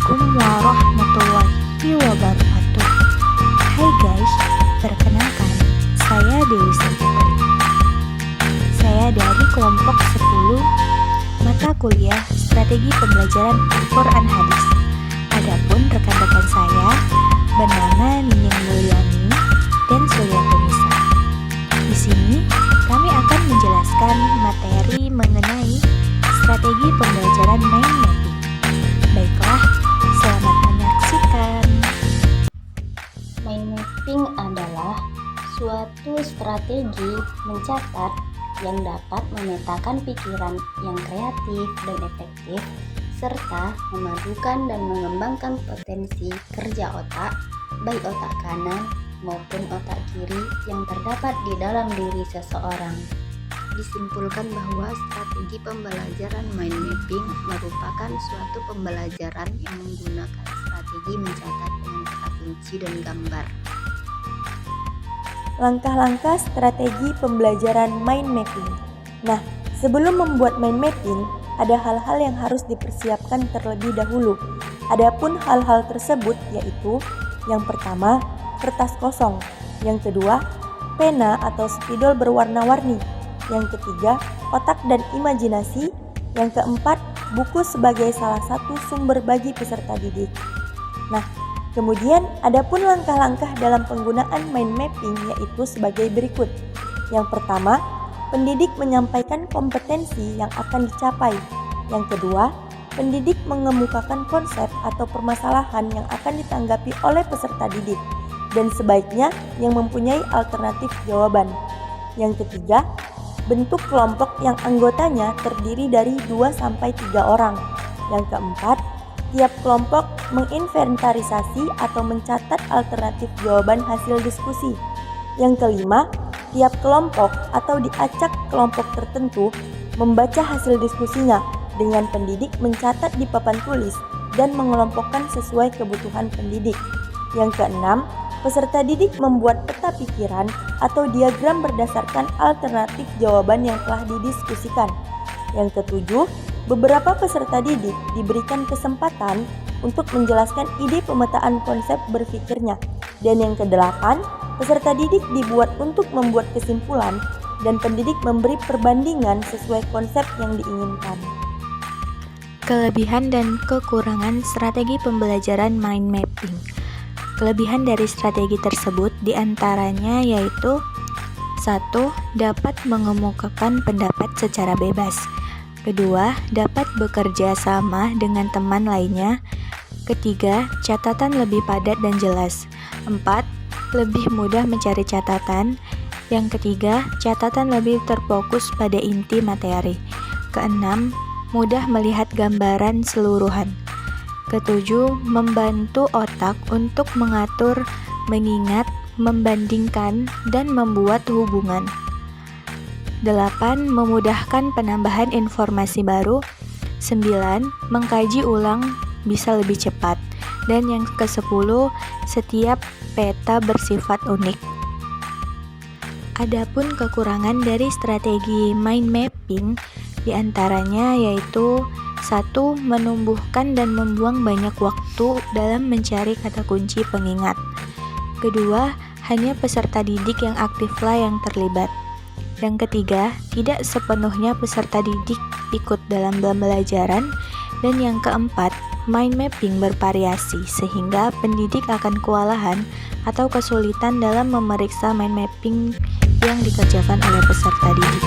Assalamualaikum warahmatullahi wabarakatuh. Hai guys, perkenalkan saya Dewi Saputri. Saya dari kelompok 10 mata kuliah Strategi Pembelajaran Al-Quran Hadis. Adapun rekan-rekan saya bernama Nining Mulyani dan Suryatunisa. Di sini kami akan menjelaskan materi mengenai strategi pembelajaran mind mapping. Baiklah, selamat menyaksikan. Mind mapping adalah suatu strategi mencatat yang dapat memetakan pikiran yang kreatif dan efektif, serta memadukan dan mengembangkan potensi kerja otak, baik otak kanan maupun otak kiri yang terdapat di dalam diri seseorang. Disimpulkan bahwa strategi pembelajaran mind mapping merupakan suatu pembelajaran yang menggunakan strategi mencatat dengan kata kunci dan gambar. Langkah-langkah strategi pembelajaran mind mapping. Nah, sebelum membuat mind mapping, ada hal-hal yang harus dipersiapkan terlebih dahulu. Adapun hal-hal tersebut yaitu: yang pertama, kertas kosong; yang kedua, pena atau spidol berwarna-warni; yang ketiga, otak dan imajinasi; yang keempat, buku sebagai salah satu sumber bagi peserta didik. Nah, kemudian adapun langkah-langkah dalam penggunaan mind mapping yaitu sebagai berikut. Yang pertama, pendidik menyampaikan kompetensi yang akan dicapai. Yang kedua, pendidik mengemukakan konsep atau permasalahan yang akan ditanggapi oleh peserta didik, dan sebaiknya yang mempunyai alternatif jawaban. Yang ketiga, bentuk kelompok yang anggotanya terdiri dari 2-3 orang. Yang keempat, tiap kelompok menginventarisasi atau mencatat alternatif jawaban hasil diskusi. Yang kelima, tiap kelompok atau diacak kelompok tertentu membaca hasil diskusinya dengan pendidik mencatat di papan tulis dan mengelompokkan sesuai kebutuhan pendidik. Yang keenam, peserta didik membuat peta pikiran atau diagram berdasarkan alternatif jawaban yang telah didiskusikan. Yang ketujuh, beberapa peserta didik diberikan kesempatan untuk menjelaskan ide pemetaan konsep berpikirnya. Dan yang kedelapan, peserta didik dibuat untuk membuat kesimpulan dan pendidik memberi perbandingan sesuai konsep yang diinginkan. Kelebihan dan kekurangan strategi pembelajaran mind mapping. Kelebihan dari strategi tersebut diantaranya yaitu: 1. Dapat mengemukakan pendapat secara bebas. Kedua, dapat bekerja sama dengan teman lainnya. Ketiga, catatan lebih padat dan jelas. 4. Lebih mudah mencari catatan. Yang ketiga, catatan lebih terfokus pada inti materi. Keenam, mudah melihat gambaran seluruhan. Ketujuh, membantu otak untuk mengatur, mengingat, membandingkan, dan membuat hubungan. 8. Memudahkan penambahan informasi baru. 9. Mengkaji ulang bisa lebih cepat. Dan yang ke-10, setiap peta bersifat unik. Adapun kekurangan dari strategi mind mapping diantaranya yaitu: 1. Menumbuhkan dan membuang banyak waktu dalam mencari kata kunci pengingat. Kedua, hanya peserta didik yang aktiflah yang terlibat. Yang ketiga, tidak sepenuhnya peserta didik ikut dalam pembelajaran. Dan yang keempat, mind mapping bervariasi sehingga pendidik akan kewalahan atau kesulitan dalam memeriksa mind mapping yang dikerjakan oleh peserta didik.